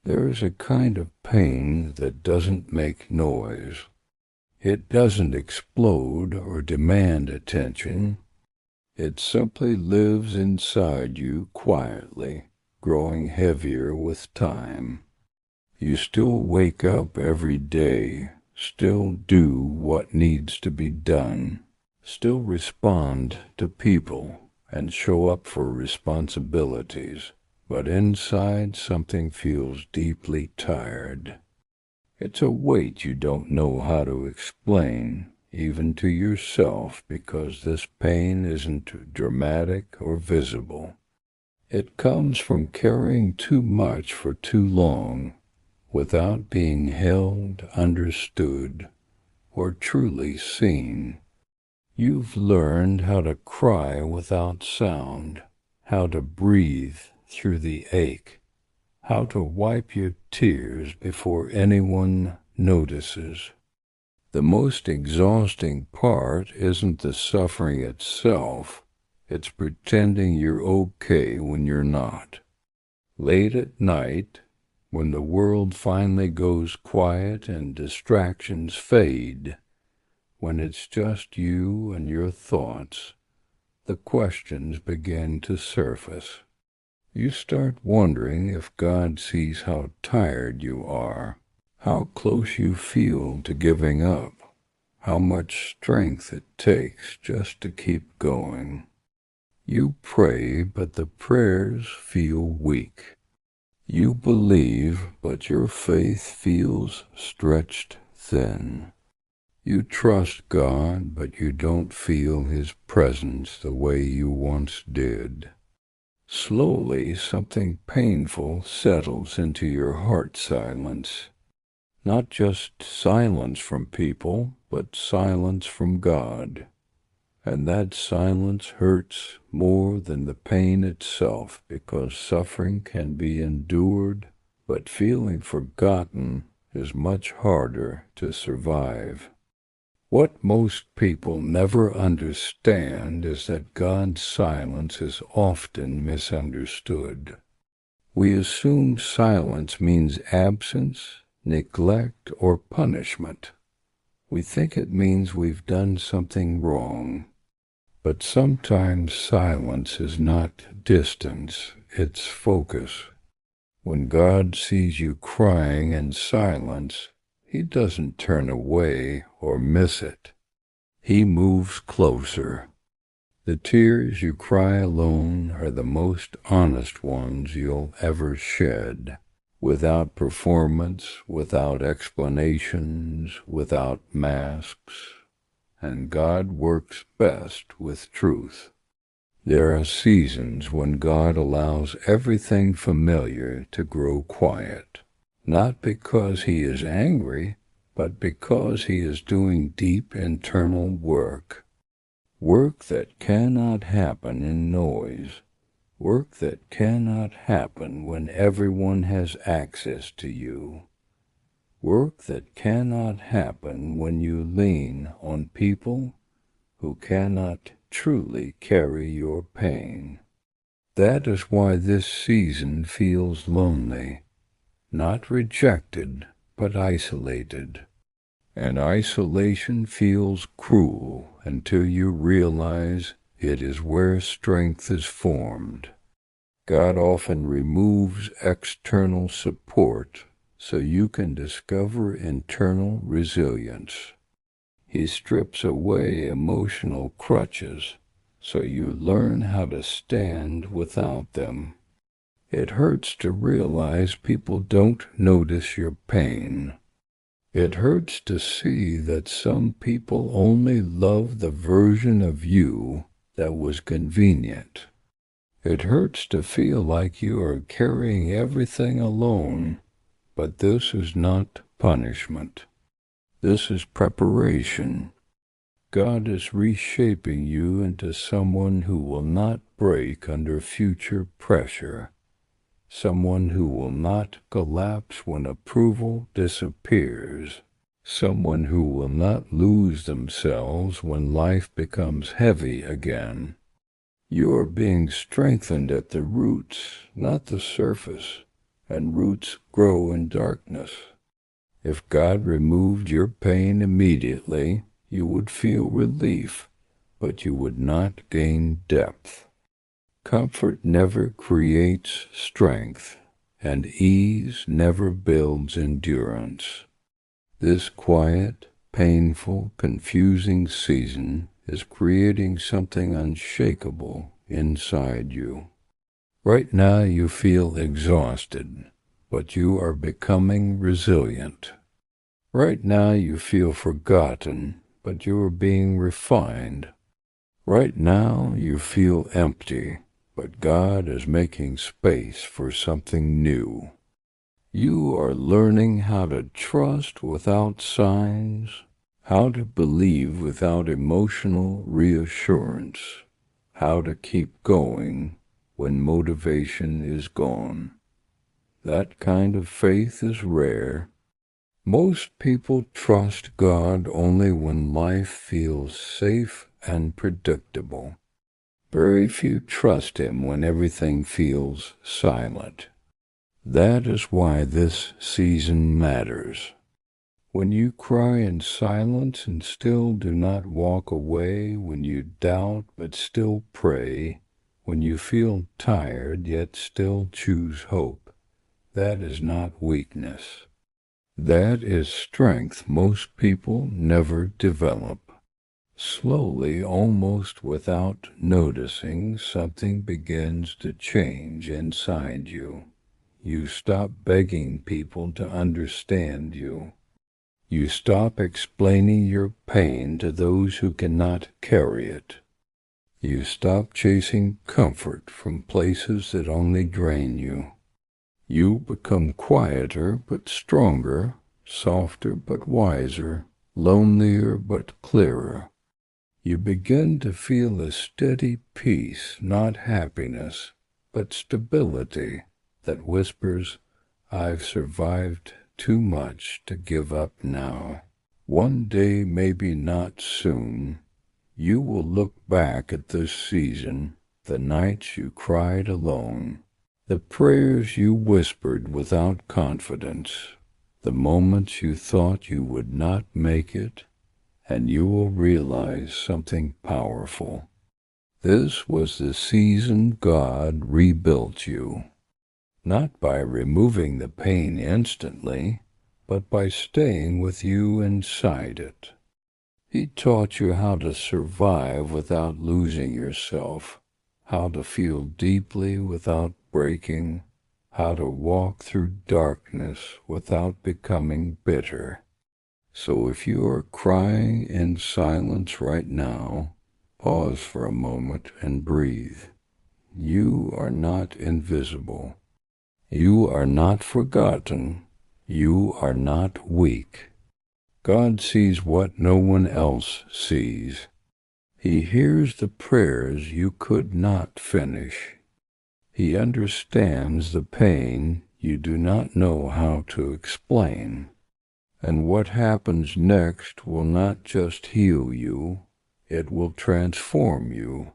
There is a kind of pain that doesn't make noise. It doesn't explode or demand attention. It simply lives inside you quietly, growing heavier with time. You still wake up every day, still do what needs to be done, still respond to people and show up for responsibilities. But inside something feels deeply tired. It's a weight you don't know how to explain, even to yourself, because this pain isn't dramatic or visible. It comes from carrying too much for too long, without being held, understood, or truly seen. You've learned how to cry without sound, how to breathe through the ache, how to wipe your tears before anyone notices. The most exhausting part isn't the suffering itself, it's pretending you're okay when you're not. Late at night, when the world finally goes quiet and distractions fade, when it's just you and your thoughts, the questions begin to surface. You start wondering if God sees how tired you are, how close you feel to giving up, how much strength it takes just to keep going. You pray, but the prayers feel weak. You believe, but your faith feels stretched thin. You trust God, but you don't feel His presence the way you once did. Slowly, something painful settles into your heart silence. Not just silence from people, but silence from God. And that silence hurts more than the pain itself, because suffering can be endured, but feeling forgotten is much harder to survive. What most people never understand is that God's silence is often misunderstood. We assume silence means absence, neglect, or punishment. We think it means we've done something wrong. But sometimes silence is not distance, it's focus. When God sees you crying in silence, He doesn't turn away or miss it. He moves closer. The tears you cry alone are the most honest ones you'll ever shed, without performance, without explanations, without masks. And God works best with truth. There are seasons when God allows everything familiar to grow quiet, not because He is angry, but because He is doing deep internal work. Work that cannot happen in noise. Work that cannot happen when everyone has access to you. Work that cannot happen when you lean on people who cannot truly carry your pain. That is why this season feels lonely, not rejected, but isolated. And isolation feels cruel until you realize it is where strength is formed. God often removes external support so you can discover internal resilience. He strips away emotional crutches so you learn how to stand without them. It hurts to realize people don't notice your pain. It hurts to see that some people only love the version of you that was convenient. It hurts to feel like you are carrying everything alone. But this is not punishment. This is preparation. God is reshaping you into someone who will not break under future pressure, someone who will not collapse when approval disappears, someone who will not lose themselves when life becomes heavy again. You are being strengthened at the roots, not the surface. and roots grow in darkness. If God removed your pain immediately, you would feel relief, but you would not gain depth. Comfort never creates strength, and ease never builds endurance. This quiet, painful, confusing season is creating something unshakable inside you. Right now you feel exhausted, but you are becoming resilient. Right now you feel forgotten, but you are being refined. Right now you feel empty, but God is making space for something new. You are learning how to trust without signs, how to believe without emotional reassurance, how to keep going when motivation is gone. That kind of faith is rare. Most people trust God only when life feels safe and predictable. Very few trust Him when everything feels silent. That is why this season matters. When you cry in silence and still do not walk away, when you doubt but still pray, when you feel tired yet still choose hope, that is not weakness. That is strength most people never develop. Slowly, almost without noticing, something begins to change inside you. You stop begging people to understand you. You stop explaining your pain to those who cannot carry it. You stop chasing comfort from places that only drain you. You become quieter but stronger, softer but wiser, lonelier but clearer. You begin to feel a steady peace, not happiness, but stability that whispers, "I've survived too much to give up now." One day, maybe not soon, you will look back at this season, the nights you cried alone, the prayers you whispered without confidence, the moments you thought you would not make it, and you will realize something powerful. This was the season God rebuilt you, not by removing the pain instantly, but by staying with you inside it. He taught you how to survive without losing yourself, how to feel deeply without breaking, how to walk through darkness without becoming bitter. So if you are crying in silence right now, pause for a moment and breathe. You are not invisible. You are not forgotten. You are not weak. God sees what no one else sees. He hears the prayers you could not finish. He understands the pain you do not know how to explain. And what happens next will not just heal you, it will transform you.